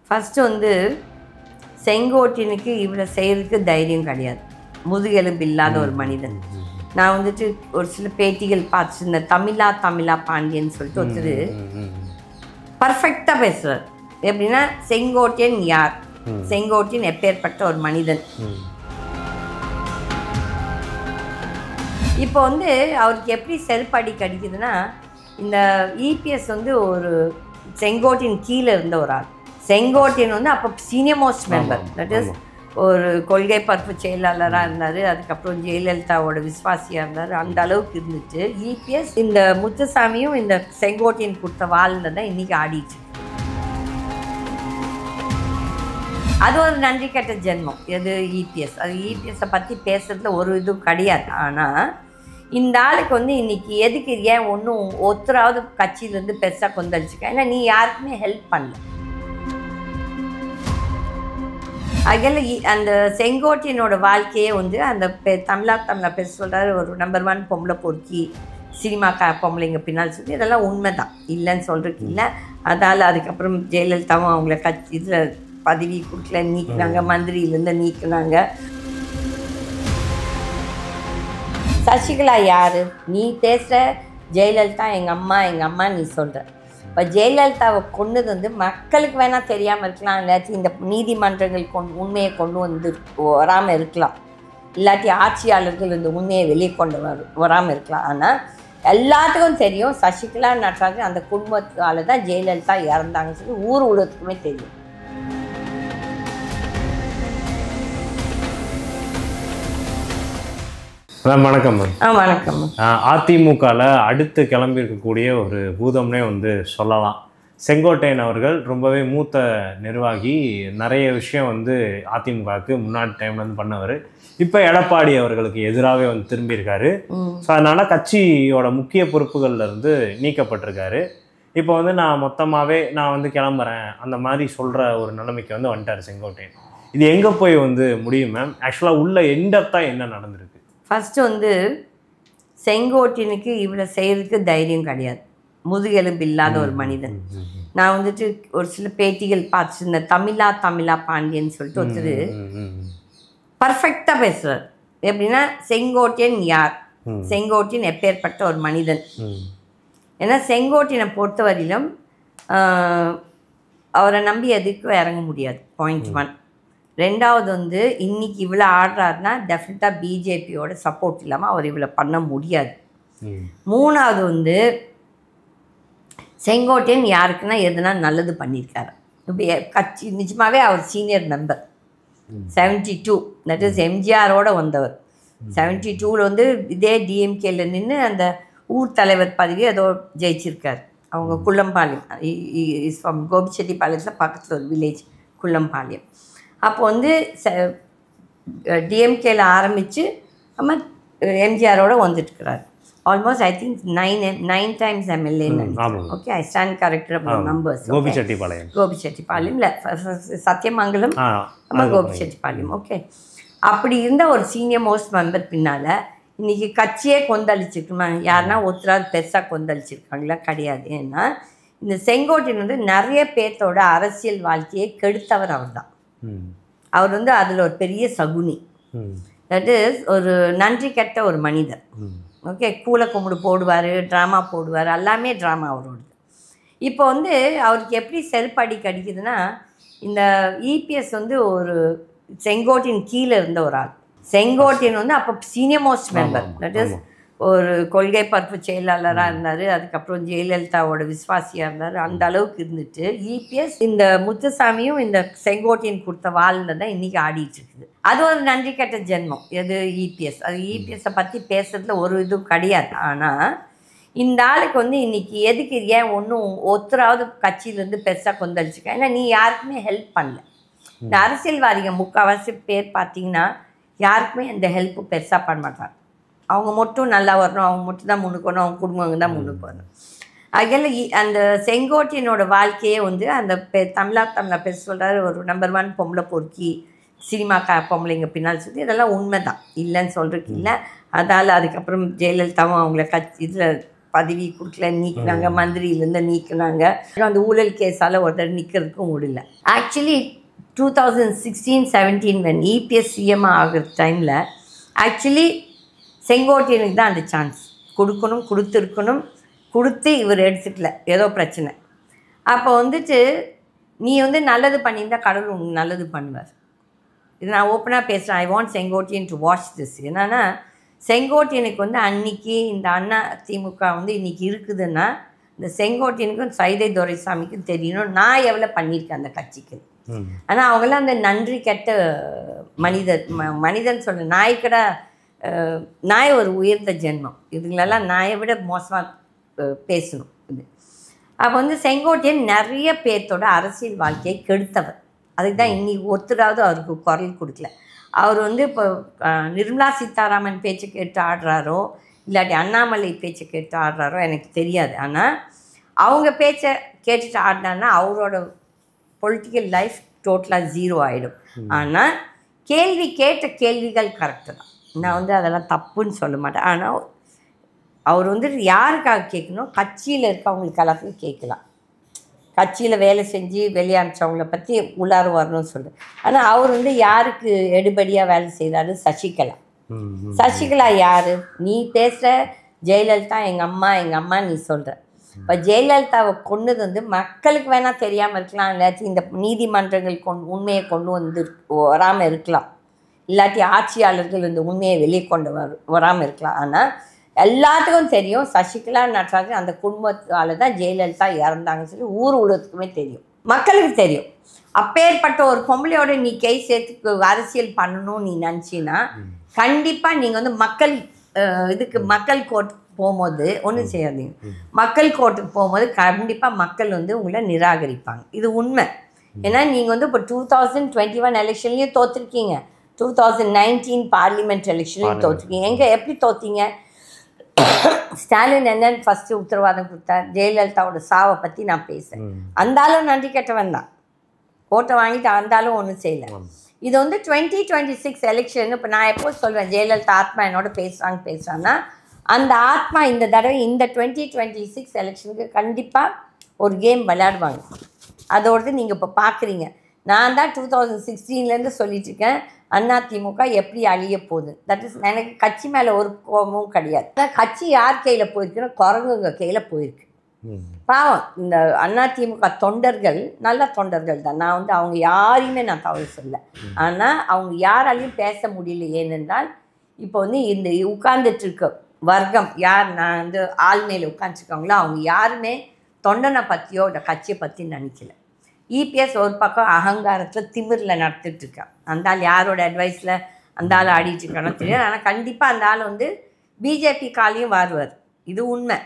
First வந்து செங்கோட்டினுக்கு இவ்வளோ செய்கிறதுக்கு தைரியம் கிடையாது. முதுகெலும்பு இல்லாத ஒரு மனிதன். நான் வந்துட்டு ஒரு சில பேட்டிகள் பார்த்துருந்தேன். தமிழா பாண்டியன் சொல்லிட்டு ஒருத்தர் பர்ஃபெக்டாக பேசுகிறார். எப்படின்னா செங்கோட்டியன் யார், செங்கோட்டியன் எப்பேற்பட்ட ஒரு மனிதன். இப்போ வந்து அவருக்கு எப்படி செருப்படி கிடைக்குதுன்னா, இந்த இபிஎஸ் வந்து ஒரு செங்கோட்டின் கீழே இருந்த ஒரு ஆள். செங்கோட்டியன் வந்து அப்போ senior most member, that is ஒரு கொள்கை பரப்பு செயலாளராக இருந்தார். அதுக்கப்புறம் ஜெயலலிதாவோட விஸ்வாசியாக இருந்தார். அந்த அளவுக்கு இருந்துச்சு. இபிஎஸ் இந்த முத்துசாமியும் இந்த செங்கோட்டியன் கொடுத்த வாழ்ல தான் இன்றைக்கி ஆடிச்சு. அது ஒரு நன்றி கெட்ட ஜென்மம். எது இபிஎஸ், அது இபிஎஸ்ஸை பற்றி பேசுறதுல ஒரு இதுவும் கிடையாது. ஆனால் இந்த ஆளுக்கு வந்து இன்றைக்கி எதுக்கு ஏன் ஒன்றும் ஒருத்தராவது கட்சியிலேருந்து பெருசாக கொந்தளிச்சுக்க, ஏன்னா நீ யாருக்குமே ஹெல்ப் பண்ணல. அதில் அந்த செங்கோட்டியனோட வாழ்க்கையே வந்து அந்த தமிழா பேச சொல்கிறாரு, ஒரு நம்பர் 1 பொம்பளை பொறுக்கி சினிமா பொம்பளைங்க பின்னால் சொல்லி இதெல்லாம் உண்மை தான், இல்லைன்னு சொல்கிறதுக்கு இல்லை. அதால் அதுக்கப்புறம் ஜெயலலிதாவும் அவங்கள இதில் பதவி கொடுக்கல, நீக்கினாங்க, மந்திரியிலேருந்து நீக்கினாங்க. சசிகலா யார்? நீ பேசுகிற ஜெயலலிதா எங்கள் அம்மா நீ சொல்கிற. இப்போ ஜெயலலிதாவை கொண்டது வந்து மக்களுக்கு வேணால் தெரியாமல் இருக்கலாம், இல்லாட்டி இந்த நீதிமன்றங்கள் உண்மையை கொண்டு வந்து வராமல் இருக்கலாம், இல்லாட்டி ஆட்சியாளர்கள் இந்த உண்மையை வெளியே கொண்டு வராமல் இருக்கலாம். ஆனால் எல்லாத்துக்கும் தெரியும் சசிகலா நடராஜன் அந்த குடும்பத்தால் தான் ஜெயலலிதா இறந்தாங்கன்னு சொல்லி ஊர் உலகத்துக்குமே தெரியும். வணக்கம் மேம். வணக்கம். அதிமுகவில் அடுத்து கிளம்பி இருக்கக்கூடிய ஒரு பூதம்னே வந்து சொல்லலாம். செங்கோட்டையன் அவர்கள் ரொம்பவே மூத்த நிர்வாகி, நிறைய விஷயம் வந்து அதிமுகவுக்கு முன்னாடி டைம்ல வந்து பண்ணவர். இப்போ எடப்பாடி அவர்களுக்கு எதிராகவே வந்து திரும்பியிருக்காரு. ஸோ அதனால் கட்சியோட முக்கிய பொறுப்புகள்ல இருந்து நீக்கப்பட்டிருக்காரு. இப்போ வந்து நான் மொத்தமாகவே நான் வந்து கிளம்புறேன் அந்த மாதிரி சொல்கிற ஒரு நிலைமைக்கு வந்து வந்துட்டார் செங்கோட்டையன். இது எங்கே போய் வந்து முடியும் மேம்? ஆக்சுவலாக உள்ள எண்டப்தான் என்ன நடந்திருக்கு? ஃபஸ்ட்டு வந்து செங்கோட்டினுக்கு இவ்வளோ செய்கிறதுக்கு தைரியம் கிடையாது. முதுகெலும்பு இல்லாத ஒரு மனிதன். நான் வந்துட்டு ஒரு சில பேட்டிகள் பார்த்துருந்தேன். தமிழா பாண்டியன் சொல்லிட்டு ஒருத்தர் பர்ஃபெக்டாக பேசுகிறார். எப்படின்னா செங்கோட்டியன் யார், செங்கோட்டியன் எப்பேற்பட்ட ஒரு மனிதன். ஏன்னா செங்கோட்டியனை பொறுத்தவரையிலும் அவரை நம்பி எதுக்கும் இறங்க முடியாது. பாயிண்ட் 1. ரெண்டாவது வந்து இன்றைக்கி இவ்வளோ ஆடுறாருன்னா டெஃபினட்டாக பிஜேபியோட சப்போர்ட் இல்லாமல் அவர் இவ்வளோ பண்ண முடியாது. மூணாவது வந்து செங்கோட்டையன் யாருக்குன்னா எதுனா நல்லது பண்ணியிருக்காரு. இப்போ கட்சி நிஜமாகவே அவர் சீனியர் மெம்பர் 72, தட் இஸ் எம்ஜிஆரோடு வந்தவர். 72ல் வந்து இதே டிஎம்கேல நின்று அந்த ஊர் தலைவர் பதவி ஏதோ ஜெயிச்சிருக்கார். அவங்க குள்ளம்பாளையம், இஸ் ஃப்ரம் கோபிச்செட்டிப்பாளையத்தில் பக்கத்தில் ஒரு வில்லேஜ் குள்ளம்பாளையம். அப்போ வந்து டிஎம்கேல ஆரம்பித்து நம்ம எம்ஜிஆரோடு வந்துட்டுருக்கிறார். ஆல்மோஸ்ட் ஐ திங்க் 9 டைம்ஸ் எம்எல்ஏன்னு நினைக்கிறேன். Okay, I stand corrected numbers. Gobichettipalayam இல்லை, சத்தியமங்கலம், நம்ம கோபிச்செட்டிப்பாளையம். ஓகே, அப்படி இருந்த ஒரு சீனியர் மோஸ்ட் மெம்பர் பின்னால் இன்றைக்கி கட்சியே கொந்தளிச்சிருக்குமா? யாருன்னா ஒருத்தராவது பெருசாக கொந்தளிச்சிருக்காங்களா? கிடையாது. ஏன்னா இந்த செங்கோட்டையன் வந்து நிறைய பேர்த்தோட அரசியல் வாழ்க்கையை கெடுத்தவர் அவர் தான். அவர் வந்து அதில் ஒரு பெரிய சகுனி, தட் இஸ் ஒரு நன்றி கெட்ட ஒரு மனிதர். ஓகே, கூல கும்பிடு போடுவார், ட்ராமா போடுவார், எல்லாமே ட்ராமா அவரோடது. இப்போ வந்து அவருக்கு எப்படி செருப்படி கிடைக்குதுன்னா, இந்த இபிஎஸ் வந்து ஒரு செங்கோட்டின் கீழே இருந்த ஒரு ஆள். செங்கோட்டையன் வந்து அப்போ senior most member, that is ஒரு கொள்கை பரப்பு செயலாளராக இருந்தார். அதுக்கப்புறம் ஜெயலலிதாவோட விஸ்வாசியாக இருந்தார். அந்த அளவுக்கு இருந்துட்டு இபிஎஸ் இந்த முத்துசாமியும் இந்த செங்கோட்டியன் கொடுத்த வாழ்ல தான் இன்றைக்கி ஆடிட்டு இருக்குது. அது ஒரு நன்றி கெட்ட ஜென்மம். எது இபிஎஸ், அது இபிஎஸ்ஸை பற்றி பேசுறதுல ஒரு இதுவும் கிடையாது. ஆனால் இந்த ஆளுக்கு வந்து இன்றைக்கி எதுக்கு ஏன் ஒன்றும் ஒருத்தராவது கட்சியிலேருந்து பெருசாக கொந்தளிச்சுக்க, ஏன்னா நீ யாருக்குமே ஹெல்ப் பண்ணல. இந்த அரசியல்வாதிகள் முக்கால்வாசி பேர் பார்த்தீங்கன்னா யாருக்குமே அந்த ஹெல்ப்பு பெருசாக பண்ண மாட்டாங்க. அவங்க மட்டும் நல்லா வரணும், அவங்க மட்டும் தான் முன்னுக்கு வரணும், அவங்க குடும்பங்க தான் முன்னுக்கு வரணும். அதில் அந்த செங்கோட்டியனோட வாழ்க்கையே வந்து அந்த தமிழா பேச சொல்கிறாரு, ஒரு நம்பர் 1 பொம்பளை பொறுக்கி சினிமா பொம்பளைங்க பின்னால் சொல்லி இதெல்லாம் உண்மை தான், இல்லைன்னு சொல்கிறதுக்கு இல்லை. அதால் அதுக்கப்புறம் ஜெயலலிதாவும் அவங்கள இதில் பதவி கொடுக்கல, நீக்கினாங்க, மந்திரியிலேருந்து நீக்கினாங்க. அந்த ஊழல் கேஸால் ஒருத்தர் நிற்கிறதுக்கும் முடியல. ஆக்சுவலி 2016-17 when EPS CM ஆகிற டைமில் ஆக்சுவலி செங்கோட்டையனுக்கு தான் அந்த சான்ஸ் கொடுத்துருக்கணும். கொடுத்து இவர் எடுத்துக்கல, ஏதோ பிரச்சனை. அப்போ வந்துட்டு நீ வந்து நல்லது பண்ணியிருந்தால் கடவுள் உங்களுக்கு நல்லது பண்ணுவார். இது நான் ஓப்பனாக பேசுகிறேன். I want Sengottaiyan to watch this. என்னன்னா செங்கோட்டையனுக்கு வந்து அன்றைக்கி இந்த அண்ணா திமுக வந்து இன்றைக்கி இருக்குதுன்னா இந்த செங்கோட்டையனுக்கும் சைதை துரைசாமிக்கும் தெரியணும் நான் எவ்வளோ பண்ணியிருக்கேன் அந்த கட்சிக்கு. ஆனால் அவங்களாம் அந்த நன்றி கெட்ட மனிதன் சொல்ல நாய்க்கடா. நாய் ஒரு உயர்ந்த ஜென்மம். இதுங்களெல்லாம் நாயை விட மோசமாக பேசணும். இது அப்போ வந்து செங்கோட்டையன் நிறைய பேர்த்தோட அரசியல் வாழ்க்கையை கெடுத்தவர். அதுக்கு தான் இன்னைக்கு ஒருத்தராவது அவருக்கு குரல் கொடுக்கல. அவர் வந்து இப்போ நிர்மலா சீதாராமன் பேச்சை கேட்டு ஆடுறாரோ இல்லாட்டி அண்ணாமலை பேச்சை கேட்டு ஆடுறாரோ எனக்கு தெரியாது. ஆனால் அவங்க பேச்சை கேட்டுட்டு ஆடினான்னா அவரோட பொலிட்டிக்கல் லைஃப் டோட்டலாக 0 ஆகிடும். ஆனால் கேட்ட கேள்விகள் கரெக்டு தான். நான் வந்து அதெல்லாம் தப்புன்னு சொல்ல மாட்டேன். ஆனால் அவர் வந்து யாருக்காக கேட்கணும், கட்சியில் இருக்கவங்களுக்கு எல்லாத்தையும் கேட்கலாம். கட்சியில் வேலை செஞ்சு வெளியே அனுப்பிச்சவங்கள பற்றி உள்ளார வரணும்னு சொல்கிறேன். ஆனால் அவர் வந்து யாருக்கு எடுபடியாக வேலை செய்தாரு? சசிகலா யார்? நீ பேசுகிற ஜெயலலிதா எங்கள் அம்மா நீ சொல்கிற. இப்போ ஜெயலலிதாவை கொண்டது வந்து மக்களுக்கு வேணால் தெரியாமல் இருக்கலாம், இல்லாட்டி இந்த நீதிமன்றங்கள் உண்மையை கொண்டு வந்து வராமல் இருக்கலாம், இல்லாட்டி ஆட்சியாளர்கள் இந்த உண்மையை வெளியே கொண்டு வராமல் இருக்கலாம். ஆனால் எல்லாத்துக்கும் தெரியும் சசிகலா நடராஜன் அந்த குடும்பத்தால் தான் ஜெயலலிதா இறந்தாங்கன்னு சொல்லி ஊர் உலகத்துக்குமே தெரியும், மக்களுக்கு தெரியும். அப்பேற்பட்ட ஒரு பொம்பளையோட நீ கை சேர்த்து அரசியல் பண்ணணும்னு நீ நினச்சின்னா கண்டிப்பாக நீங்கள் வந்து மக்கள் கோர்ட்டுக்கு போகும்போது ஒன்றும் செய்யாதீங்க. மக்கள் கோர்ட்டுக்கு போகும்போது கண்டிப்பாக மக்கள் வந்து உங்களை நிராகரிப்பாங்க. இது உண்மை. ஏன்னா நீங்கள் வந்து இப்போ 2021 எலெக்ஷன்லேயும் தோற்றுருக்கீங்க, 2019 பார்லிமெண்ட் எலெக்ஷன்லேயும் தோற்றுருக்கீங்க. எப்படி தோற்றீங்க? ஸ்டாலின் என்னன்னு ஃபஸ்ட்டு உத்தரவாதம் கொடுத்தார், ஜெயலலிதாவோட சாவை பற்றி நான் பேசுகிறேன். அந்தாலும் நன்றி கெட்டவன் தான், ஓட்டை வாங்கிட்டு அந்தாலும் ஒன்றும் செய்யலை. இது வந்து 2026 எலெக்ஷன். இப்போ நான் எப்போ சொல்வேன் ஜெயலலிதா ஆத்மா என்னோட பேசுகிறான்னா அந்த ஆத்மா இந்த தடவை இந்த 2026 எலெக்ஷனுக்கு கண்டிப்பாக ஒரு கேம் விளையாடுவாங்க. அதோடு நீங்கள் இப்போ பார்க்குறீங்க. நான் தான் 2016 சொல்லிட்டு இருக்கேன் அதிமுக எப்படி அழிய போகுது. தட் இஸ் எனக்கு கட்சி மேலே ஒரு கோபமும் கிடையாது. ஆனால் கட்சி யார் கையில் போயிருக்குன்னா குரங்குங்க கையில் போயிருக்கு. பாவம் இந்த அதிமுக தொண்டர்கள் நல்ல தொண்டர்கள் தான். நான் வந்து அவங்க யாரையுமே நான் தவறு சொல்ல. ஆனால் அவங்க யாராலையும் பேச முடியல. ஏனென்றால் இப்போ வந்து இந்த உட்கார்ந்துட்டுருக்க வர்க்கம் யார், நான் வந்து ஆள்மையில் உட்காந்துருக்காங்களோ அவங்க யாருமே தொண்டனை பற்றியோ இந்த கட்சியை பற்றி நினைக்கல. இபிஎஸ் ஒரு பக்கம் அகங்காரத்தில் திமிரில் நடத்திட்டுருக்கான். அந்த ஆள் யாரோட அட்வைஸில் அந்த ஆள் ஆடிட்டுருக்கானோ தெரியாது. ஆனால் கண்டிப்பாக அந்த ஆள் வந்து பிஜேபி காலையும் வருவார். இது உண்மை.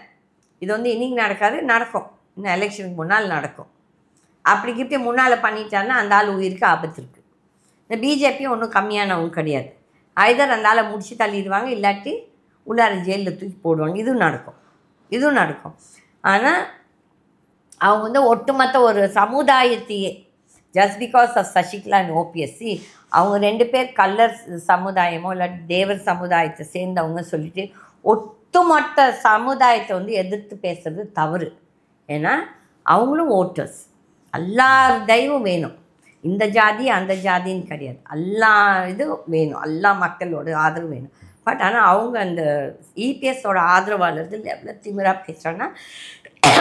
இது வந்து இன்றைக்கி நடக்காது, நடக்கும். இன்னும் எலெக்ஷனுக்கு முன்னால் நடக்கும். அப்படி கிட்டே முன்னால் பண்ணிட்டாருன்னா அந்த ஆள் உயிருக்கு ஆபத்து இருக்குது. இந்த பிஜேபி ஒன்றும் கம்மியானவங்க கிடையாது. ஐதர் அந்த ஆளை முடிச்சு தள்ளிடுவாங்க, இல்லாட்டி உள்ளார ஜெயிலில் தூக்கி போடுவாங்க. இதுவும் நடக்கும். ஆனால் அவங்க வந்து ஒட்டுமொத்த ஒரு சமுதாயத்தையே just because of Sasikala and ஓபிஎஸ்சி அவங்க 2 பேர் கல்லர் சமுதாயமோ இல்லாட்டி தேவர் சமுதாயத்தை சேர்ந்தவங்க சொல்லிட்டு ஒட்டுமொத்த சமுதாயத்தை வந்து எதிர்த்து பேசுறது தவறு. ஏன்னா அவங்களும் ஓட்டர்ஸ். எல்லா தெய்வம் வேணும், இந்த ஜாதி அந்த ஜாதின்னு கிடையாது, எல்லா இதுவும் வேணும், எல்லா மக்களோட ஆதரவு வேணும். பட் ஆனால் அவங்க அந்த இபிஎஸோட ஆதரவாளர்கள் எவ்வளோ திமிராக பேசுகிறாங்கன்னா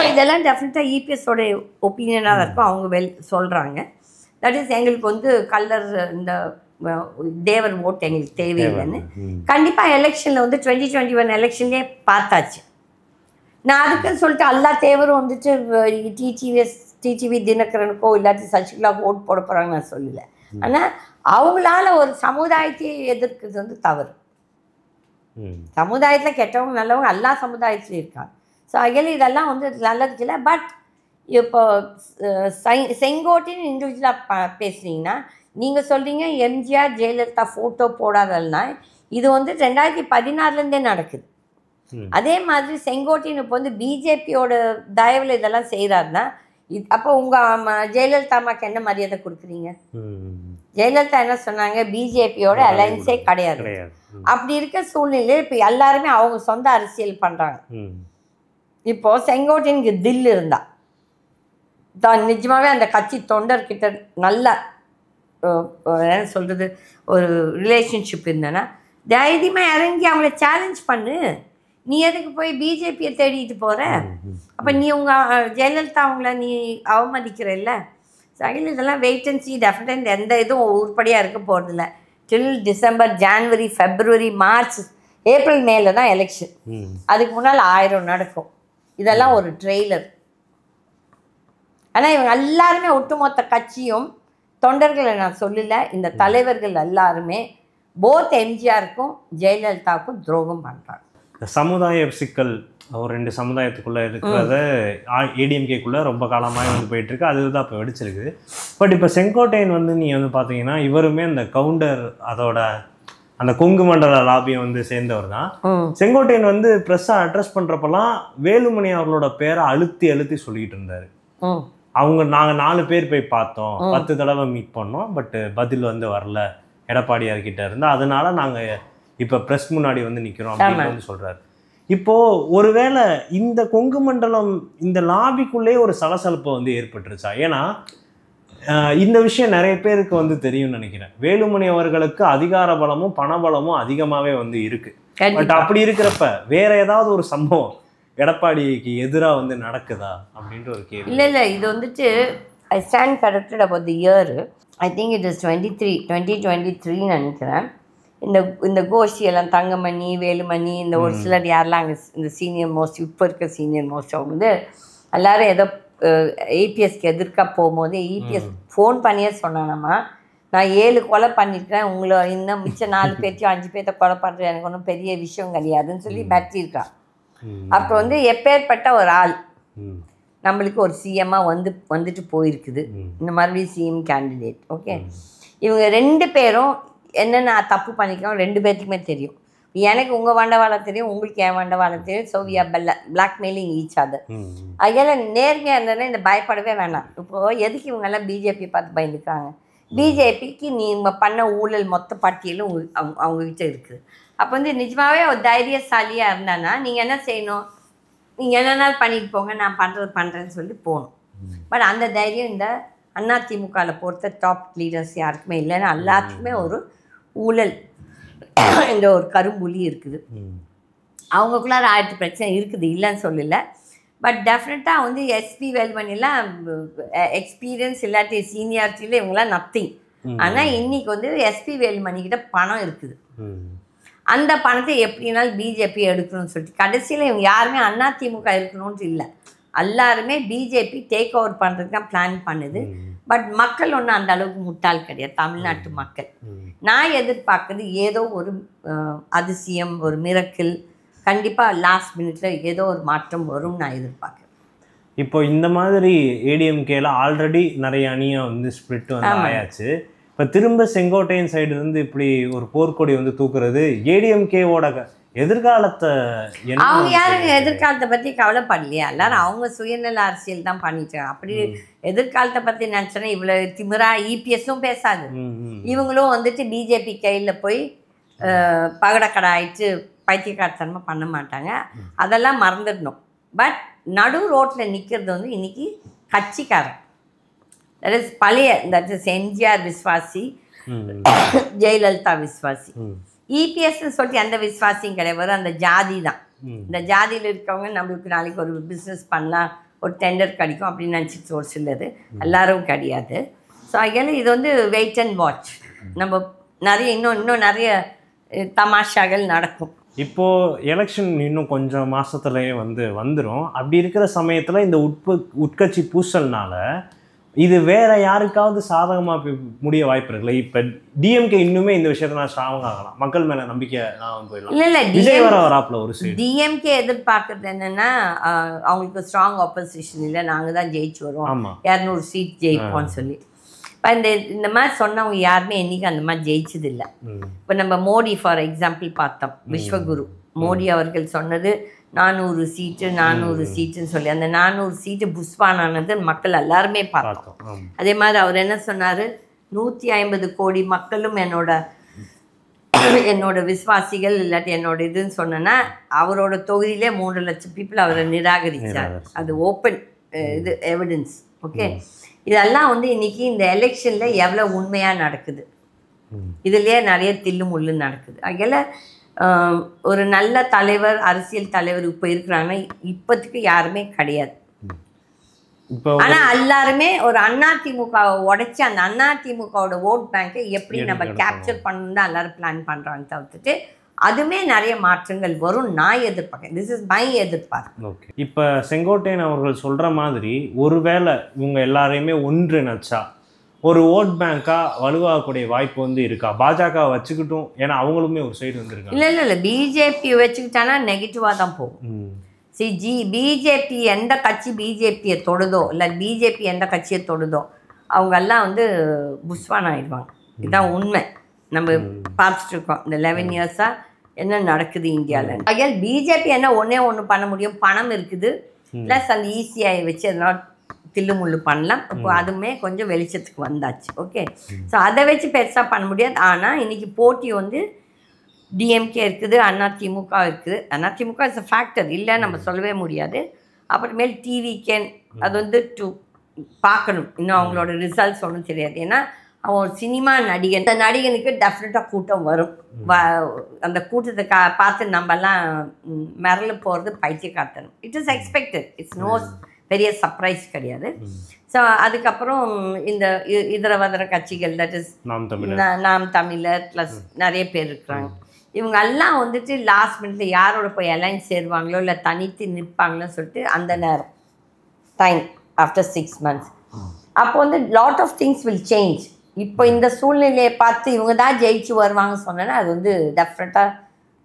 இதெல்லாம் டெஃபினட்டாக இபிஎஸோட ஒப்பீனியனாக தான் இருக்கும். அவங்க சொல்கிறாங்க தட் இஸ் எங்களுக்கு வந்து கல்லர் இந்த தேவர் ஓட்டு எங்களுக்கு தேவையில்லைன்னு. கண்டிப்பாக எலெக்ஷனில் வந்து 2021 எலெக்ஷன்லேயே பார்த்தாச்சு. நான் அதுக்குன்னு சொல்லிட்டு எல்லா தேவரும் வந்துட்டு டிடிவி தினகரனுக்கோ இல்லாட்டி சசிகலாவுக்கு ஓட்டு போட போகிறாங்க நான் சொல்லலை. ஆனால் அவங்களால ஒரு சமுதாயத்தையே எதிர்க்கிறது வந்து தவறு. சமுதாயத்தில் கெட்டவங்க நல்லவங்க எல்லா சமுதாயத்துலையும் இருக்காங்க. ஸோ அகையில் இதெல்லாம் வந்து நல்லதுக்கு இல்லை. பட் இப்போ செங்கோட்டைன்னு இண்டிவிஜுவலாக பேசுனீங்கன்னா நீங்கள் சொல்கிறீங்க எம்ஜிஆர் ஜெயலலிதா ஃபோட்டோ போடாதல்னா இது வந்து 2016 நடக்குது. அதே மாதிரி செங்கோட்டையன் இப்போ வந்து பிஜேபியோட தயவில் இதெல்லாம் செய்கிறாருன்னா அப்போ உங்கள் ஜெயலலிதா அம்மாவுக்கு என்ன மரியாதை கொடுக்குறீங்க? ஜெயலலிதா என்ன சொன்னாங்க, பிஜேபியோட அலைன்ஸே கிடையாது. அப்படி இருக்க சூழ்நிலையில் இப்போ எல்லாருமே அவங்க சொந்த அரசியல் பண்ணுறாங்க. இப்போது செங்கோட்டையனுக்கு தில் இருந்தா தான் நிஜமாகவே அந்த கட்சி தொண்டர்கிட்ட நல்ல என்ன சொல்கிறது ஒரு ரிலேஷன்ஷிப் இருந்தேன்னா தைரியமாக இறங்கி அவங்கள சேலஞ்ச் பண்ணு. நீ எதுக்கு போய் பிஜேபியை தேடிட்டு போகிற? அப்போ நீ உங்கள் ஜெயலலிதா அவங்கள நீ அவமதிக்கிறல்ல. சகில் இதெல்லாம் வெயிட் அண்ட் சி. டெஃபினட்டாக எந்த இதுவும் உருப்படியாக இருக்க போகிறதில்ல. டில் December, January, February, March, April, மேல தான் எலெக்ஷன். அதுக்கு முன்னால் 1000 நடக்கும். இதெல்லாம் ஒரு ட்ரெய்லர். ஆனால் இவங்க எல்லாருமே ஒட்டுமொத்த கட்சியும் தொண்டர்களை நான் சொல்லலை, இந்த தலைவர்கள் எல்லாருமே போத் எம்ஜிஆருக்கும் ஜெயலலிதாவுக்கும் துரோகம் பண்ணுறாங்க. இந்த சமுதாய சிக்கல் ஒரு 2 சமுதாயத்துக்குள்ளே இருக்கிறத ஏடிஎம்கேக்குள்ளே ரொம்ப காலமாக வந்து போயிட்டுருக்கு. அதுதான் இப்போ வெடிச்சிருக்கு. பட் இப்போ செங்கோட்டையன் வந்து நீங்கள் வந்து பார்த்தீங்கன்னா இவருமே அந்த கவுண்டர் அதோட அந்த கொங்கு மண்டல லாபியை வந்து சேர்ந்தவர் தான். செங்கோட்டையன் வந்து ப்ரெஸ்ஸை அட்ரஸ் பண்ணுறப்பெல்லாம் வேலுமணி அவர்களோட பேரை அழுத்தி சொல்லிக்கிட்டு இருந்தார். நாங்கள் 4 பேர் போய் பார்த்தோம், 10 தடவை மீட் பண்ணோம், பட் பதில் வந்து வரல எடப்பாடியார்கிட்ட இருந்து. அதனால நாங்கள் இப்போ ப்ரெஸ் முன்னாடி வந்து நிற்கிறோம் அப்படின்னு வந்து சொல்கிறாரு. இப்போது ஒருவேளை இந்த கொங்கு மண்டலம் இந்த லாபிக்குள்ளே ஒரு சலசலப்பை வந்து ஏற்பட்டுருச்சா? ஏன்னா இந்த விஷயம் நிறைய பேருக்கு வந்து தெரியும்னு நினைக்கிறேன். வேலுமணி அவர்களுக்கு அதிகார பலமும் பணபலமும் அதிகமாகவே வந்து இருக்குது. பட் அப்படி இருக்கிறப்ப வேற ஏதாவது ஒரு சம்பவம் எடப்பாடிக்கு எதிராக வந்து நடக்குதா அப்படின்ற ஒரு கேள்வி. இல்லை இது வந்துட்டு I stand corrected about the year. I think it is 2023 நினைக்கிறேன். இந்த கோஷ்டியெல்லாம் தங்கமணி, வேலுமணி, இந்த ஒரு சிலர் யாரெல்லாம் அங்கே இந்த சீனியர் மோஸ்ட், இப்போ இருக்க சீனியர் மோஸ்ட் அவங்க வந்து எல்லோரும் ஏதோ ஏபிஎஸ்க்கு எதிர்க்க போகும்போது இபிஎஸ் ஃபோன் பண்ணியே சொன்னானம்மா, நான் 7 கொலை பண்ணியிருக்கேன், உங்களை இன்னும் மிச்சம் 4 பேர்த்தையும் 5 பேர்த்த கொலை பண்ணுறேன், எனக்கு ஒன்றும் பெரிய விஷயம் கிடையாதுன்னு சொல்லி மிரட்டியிருக்கான். அப்போ வந்து எப்பேற்பட்ட ஒரு ஆள் நம்மளுக்கு ஒரு சிஎம்மாக வந்துட்டு போயிருக்குது. இந்த மாதிரி சிஎம் கேண்டிடேட். ஓகே, இவங்க 2 பேரும் என்னென்ன தப்பு பண்ணிக்கிறோம் 2 பேர்த்துக்குமே தெரியும். எனக்கு உங்கள் வண்டவாளம் தெரியும், உங்களுக்கு என் வண்டவாளம் தெரியும். So we are blackmailing each other. அதெல்லாம் நேர்மையாக இருந்ததுன்னா இந்த பயப்படவே வேணாம். இப்போது எதுக்கு இவங்கெல்லாம் பிஜேபி பார்த்து பயந்துக்காங்க? பிஜேபிக்கு நீங்கள் பண்ண ஊழல் மொத்த பட்டியலும் அவங்கக்கிட்ட இருக்குது. அப்போ வந்து நிஜமாகவே ஒரு தைரியசாலியாக இருந்தானா நீங்கள் என்ன செய்யணும்? நீங்கள் என்னென்னாலும் பண்ணிட்டு போங்க, நான் பண்ணுறேன்னு சொல்லி போகணும். பட் அந்த தைரியம் இந்த அதிமுகவில் பொறுத்த டாப் லீடர்ஸ் யாருக்குமே இல்லைன்னா எல்லாத்துக்குமே ஒரு ஊழல் இந்த ஒரு கரும்புலி இருக்குது. அவங்களுக்குள்ளார 1000 பிரச்சனை இருக்குது, இல்லைன்னு சொல்லலை. பட் டெஃபினட்டாக வந்து எஸ்பி வேலுமணிலாம் எக்ஸ்பீரியன்ஸ் இல்லாட்டி சீனியாரிட்டியில் இவங்களாம் நத்திங். ஆனால் இன்றைக்கி வந்து எஸ்பி வேலுமணிக்கிட்ட பணம் இருக்குது. அந்த பணத்தை எப்படினாலும் பிஜேபி எடுக்கணும்னு சொல்லிட்டு கடைசியில் இவங்க யாருமே அதிமுக இருக்கணும்னு இல்லை, எல்லாருமே பிஜேபி டேக் ஓவர் பண்ணுறதுக்கு தான் பிளான் பண்ணுது. பட் மக்கள் ஒன்றும் அந்த அளவுக்கு முட்டாள் கிடையாது, தமிழ்நாட்டு மக்கள். நான் எதிர்பார்க்குறது ஏதோ ஒரு அதிசயம், ஒரு மிரக்கிள், கண்டிப்பாக லாஸ்ட் மினிட்ல ஏதோ ஒரு மாற்றம் வரும்னு நான் எதிர்பார்க்குறேன். இப்போ இந்த மாதிரி ஏடிஎம்கேல ஆல்ரெடி நிறைய அணியாக வந்து ஸ்பிளிட் வந்து ஆயாச்சு. இப்போ திரும்ப செங்கோட்டையன் சைடு இருந்து இப்படி ஒரு போர்க்கொடி வந்து தூக்குறது ஏடிஎம்கேவோட எதிர்காலத்தை அவங்க யாருங்க எதிர்காலத்தை பற்றி கவலைப்படலையா? எல்லாரும் அவங்க சுயநல அரசியல் தான் பண்ணிட்டாங்க. அப்படி எதிர்காலத்தை பற்றி நினச்சோன்னா இவ்வளோ திமிரா இபிஎஸும் பேசாது, இவங்களும் வந்துட்டு பிஜேபி கையில் போய் பகடக்கடை ஆயிடுச்சு பைத்தியக்காரத்தனமாக பண்ண மாட்டாங்க. அதெல்லாம் மறந்துடணும். பட் நடு ரோட்டில் நிற்கிறது வந்து இன்றைக்கி கட்சிக்காரன். தட் இஸ் பழைய தட் இஸ் எம்ஜிஆர் விஸ்வாசி, ஜெயலலிதா விஸ்வாசி. இபிஎஸ்ன்னு சொல்லிட்டு எந்த விஸ்வாசியும் கிடையாது, அந்த ஜாதி தான். இந்த ஜாதியில் இருக்கவங்க நம்மளுக்கு நாளைக்கு ஒரு பிஸ்னஸ் பண்ணலாம், ஒரு டெண்டர் கிடைக்கும் அப்படின்னு நினச்சிட்டு ஒரு சிலது, எல்லாரும் கிடையாது. ஸோ அதனால இது வந்து வெயிட் அண்ட் வாட்ச். நம்ம நிறைய இன்னும் நிறைய தமாஷாக்கள் நடக்கும். இப்போது எலெக்ஷன் இன்னும் கொஞ்சம் மாதத்துலேயே வந்துடும். அப்படி இருக்கிற சமயத்தில் இந்த உட்கட்சி பூசல்னால இது வேற யாருக்காவது சாதகமாக முடிய வாய்ப்பு இருக்குல்ல? இப்போ டிஎம்கே இன்னுமே இந்த விஷயத்தை நான் ஸ்ட்ராங் ஆகலாம், மக்கள் மேலே நம்பிக்கை நான் போயிடலாம். இல்லை விஜய் வர வராப்புல ஒரு சைடு டிஎம்கே எதிர்பார்க்குறது என்னென்னா அவங்களுக்கு ஸ்ட்ராங் ஆப்போசிஷன் இல்லை, நாங்கள் தான் ஜெயிச்சு வருவோம், 200 சீட் ஜெயிப்போம்னு சொல்லி. இப்போ இந்த மாதிரி சொன்னவங்க யாருமே என்றைக்கும் அந்த மாதிரி ஜெயிச்சது இல்லை. இப்போ நம்ம மோடி ஃபார் எக்ஸாம்பிள் பார்த்தோம், விஸ்வகுரு மோடி அவர்கள் சொன்னது 400 சீட்டுன்னு சொல்லி அந்த 400 சீட்டு புஷ்பானானது மக்கள் எல்லாருமே பார்த்தோம். அதே மாதிரி அவர் என்ன சொன்னார், 150 கோடி மக்களும் என்னோட என்னோட விசுவாசிகள் இல்லாட்டி என்னோட இதுன்னு சொன்னேன்னா அவரோட தொகுதியிலே 3 லட்சம் பீப்புள் அவரை நிராகரித்தார். அது ஓப்பன் இது எவிடன்ஸ். ஓகே, இதெல்லாம் வந்து இன்னைக்கு இந்த எலெக்ஷனில் எவ்வளோ உண்மையாக நடக்குது, இதுலேயே நிறைய தில்லு முள்ளு நடக்குது. அதில் ஒரு நல்ல தலைவர், அரசியல் தலைவர் இப்போ இருக்கிறாங்கன்னா இப்போதைக்கு யாருமே கிடையாது. ஆனால் எல்லாருமே ஒரு அதிமுகவை உடைச்சி அந்த அதிமுகவோட ஓட் பேங்கை எப்படி நம்ம கேப்சர் பண்ணணும் தான் எல்லாரும் பிளான் பண்ணுறாங்க தவிர்த்துட்டு அதுவுமே நிறைய மாற்றங்கள் வரும் நான் எதிர்பார்க்கேன். திஸ் இஸ் மை எதிர்பார்ப்பு. ஓகே, இப்போ செங்கோட்டையன் அவர்கள் சொல்கிற மாதிரி ஒருவேளை இவங்க எல்லாரையுமே ஒன்றிணைச்சா ஒரு ஓட் பேங்காக வலுவாகக்கூடிய வாய்ப்பு வந்து இருக்கா? பாஜக வச்சுக்கிட்டும், ஏன்னா அவங்களுமே ஒரு சைடு வந்துருக்காங்க. இல்லை பிஜேபி வச்சுக்கிட்டானா நெகட்டிவாக தான் போகும். பிஜேபி எந்த கட்சி பிஜேபியை தொடுதோ இல்லை பிஜேபி எந்த கட்சியை தொடுதோ அவங்கெல்லாம் வந்து புஷ்வான் ஆகிடுவாங்க. இதுதான் உண்மை. நம்ம பார்த்துட்டு இருக்கோம் இந்த 11 இயர்ஸாக என்ன நடக்குது இந்தியாவில். ஆகையால் பிஜேபி என்ன ஒன்று பண்ண முடியும், பணம் இருக்குது, ப்ளஸ் அந்த இசிஐ வச்சு அதெல்லாம் தில்லுமுள்ளு பண்ணலாம். இப்போ அதுவுமே கொஞ்சம் வெளிச்சத்துக்கு வந்தாச்சு. ஓகே, ஸோ அதை வச்சு பெருசாக பண்ண முடியாது. ஆனால் இன்றைக்கி போட்டி வந்து டிஎம்கே இருக்குது, அதிமுக இருக்குது. அதிமுக இஸ் அ ஃபேக்டர், இல்லை நம்ம சொல்லவே முடியாது. அப்புறமேல் டிவிகே அது வந்து பார்க்கணும், இன்னும் அவங்களோட ரிசல்ட்ஸ் ஒன்றும் தெரியாது. ஏன்னா அவன் ஒரு சினிமா நடிகன், அந்த நடிகனுக்கு டெஃபினட்டாக கூட்டம் வரும். அந்த கூட்டத்தை பார்த்து நம்மெல்லாம் மிரள போகிறது பைத்தியக்காரத்தனம். It is expected, it's no பெரிய சர்ப்ரைஸ் கிடையாது. ஸோ அதுக்கப்புறம் இந்த இதர வதர கட்சிகள், தட் இஸ் நாம் தமிழர் ப்ளஸ் நிறைய பேர் இருக்கிறாங்க. இவங்க எல்லாம் வந்துட்டு லாஸ்ட் மினிட்ல யாரோட போய் அலைன்ஸ் சேருவாங்களோ இல்லை தனித்து நிற்பாங்களோன்னு சொல்லிட்டு அந்த நேரம் டைம் ஆஃப்டர் 6 months அப்போ வந்து lot of things will change. இப்போ இந்த சூழ்நிலையை பார்த்து இவங்க தான் ஜெயிச்சு வருவாங்கன்னு சொன்னேன்னா அது வந்து டெஃபினட்டாக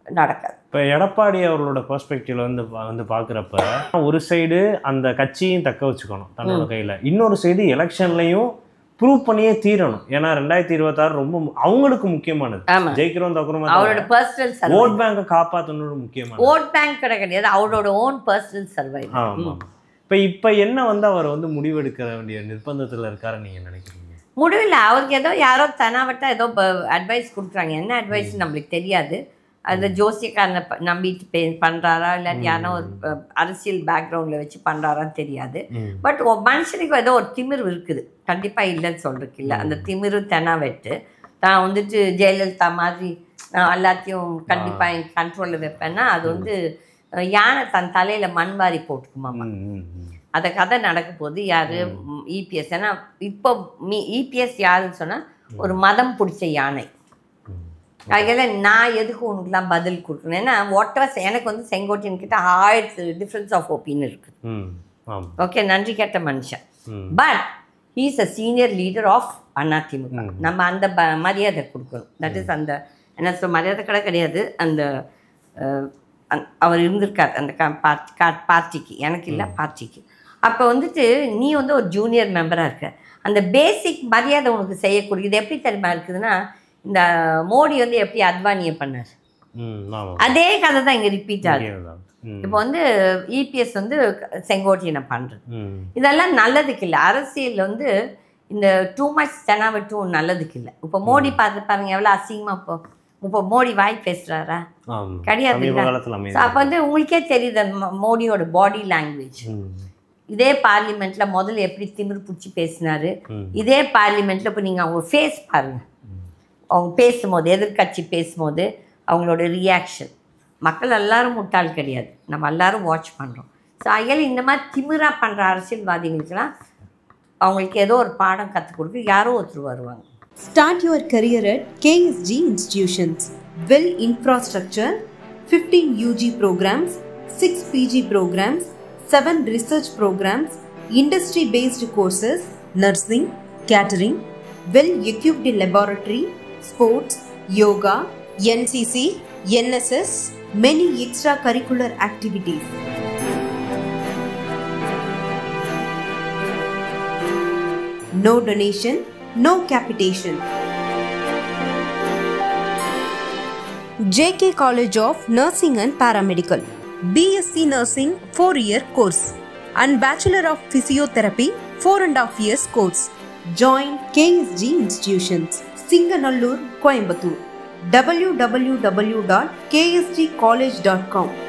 நடக்காது. இப்போ எடப்பாடி அவர்களோட பெர்ஸ்பெக்டிவ்ல வந்து பார்க்குறப்ப ஒரு சைடு அந்த கட்சியும் தக்க வச்சுக்கணும் தன்னோட கையில், இன்னொரு சைடு எலெக்ஷன்லையும் ப்ரூவ் பண்ணியே தீரணும். ஏன்னா 2026 ரொம்ப அவங்களுக்கு முக்கியமானது. ஜெயிக்கிறோம் தக்குறோம், அவரோட பர்சனல் ஓட் பேங்கை காப்பாற்றணும் முக்கியமான. ஓட் பேங்க் கிடையாது, அவரோட ஓன் பர்சனல் சர்வைவ். ஆமாம். இப்போ என்ன வந்து அவர் வந்து முடிவெடுக்க வேண்டிய நிர்பந்தத்தில் இருக்காருன்னு நீங்கள் நினைக்கிறீங்க? முடிவில் அவருக்கு ஏதோ யாரோ தனாவட்டா ஏதோ அட்வைஸ் கொடுக்குறாங்க. என்ன அட்வைஸ் நம்மளுக்கு தெரியாது. அந்த ஜோசியக்காரனை நம்பிட்டு பண்ணுறாரா இல்லாட்டி யாரோ ஒரு அரசியல் பேக்ரவுண்டில் வச்சு பண்ணுறாரான்னு தெரியாது. பட் மனுஷனுக்கு ஏதோ ஒரு திமிர் இருக்குது, கண்டிப்பாக இல்லைன்னு சொல்கிறதுக்கு இல்லை. அந்த திமிரு தெனாவெட்டு தான் வந்துட்டு ஜெயலலிதா மாதிரி நான் எல்லாத்தையும் கண்டிப்பாக என் கண்ட்ரோலில் வைப்பேன்னா அது வந்து யானை தன் தலையில் மண் வாரி போட்டுக்குமாமா. அந்த கதை நடக்க போது யார் இபிஎஸ். ஏன்னா இப்போ இபிஎஸ் யாருன்னு சொன்னால் ஒரு மதம் பிடிச்ச யானை. அதில் நான் எதுக்கு உனக்குலாம் பதில் கொடுக்கணும்? ஏன்னா வாட்டர்ஸ் எனக்கு வந்து செங்கோட்டையன் கிட்ட 1000 டிஃப்ரென்ஸ் ஆஃப் ஒப்பீனியன் இருக்குது. ஓகே, நன்றி கேட்ட மனுஷன். But he is a senior leader of AIADMK. நம்ம அந்த மரியாதை கொடுக்கணும். தட் இஸ் அந்த என்ன சொல் மரியாதை கிடையாது, அந்த அவர் இருந்திருக்கார் அந்த பார்ட்டிக்கு, எனக்கு இல்லை பார்ட்டிக்கு. அப்போ வந்துட்டு நீ வந்து ஒரு ஜூனியர் மெம்பராக இருக்க, அந்த பேசிக் மரியாதை உனக்கு செய்யக்கூடிய. இது எப்படி தெரியுமா இருக்குதுன்னா, இந்த மோடி வந்து எப்படி அத்வானியை பண்ணார், அதே கதை தான் இங்கே ரிப்பீட் ஆகுது. இப்போ வந்து இபிஎஸ் வந்து செங்கோட்டையனை பண்ணுறது, இதெல்லாம் நல்லதுக்கு இல்லை. அரசியல் வந்து இந்த டூ மச் தெனாவட்டும் நல்லதுக்கு இல்லை. இப்போ மோடி பார்த்து பாருங்க எவ்வளோ அசிங்கமாக. இப்போ மோடி வாய் பேசுகிறாரா? கிடையாது. அப்போ வந்து உங்களுக்கே தெரியுது மோடியோட பாடி லாங்குவேஜ். இதே பார்லிமெண்ட்டில் முதல்ல எப்படி திமிர் பிடிச்சி பேசினார், இதே பார்லிமெண்ட்டில் இப்போ நீங்கள் அவங்க ஃபேஸ் பாருங்கள். அவங்க பேசும்போது, எதிர்கட்சி பேசும்போது அவங்களோட ரியாக்ஷன். மக்கள் எல்லாரும் முட்டாள் கிடையாது, நம்ம எல்லாரும் வாட்ச் பண்ணுறோம். ஸோ அதில் இந்த மாதிரி திமிராக பண்ணுற அரசியல்வாதிகளுக்கெல்லாம் அவங்களுக்கு ஏதோ ஒரு பாடம் கற்றுக் கொடுத்து யாரோ ஒருத்தர் வருவாங்க. Start your career at KSG Institutions. Well infrastructure, 15 UG programs, 6 PG programs, 7 research programs, industry-based courses, nursing, catering, well-equipped laboratory, sports, yoga, NCC, NSS, many extracurricular activities. No donation, no capitation. JK College of Nursing and Paramedical, BSc Nursing 4-year course and Bachelor of Physiotherapy 4.5 years course. Join KSG Institutions, Singanallur, Coimbatore. www.ksgcollege.com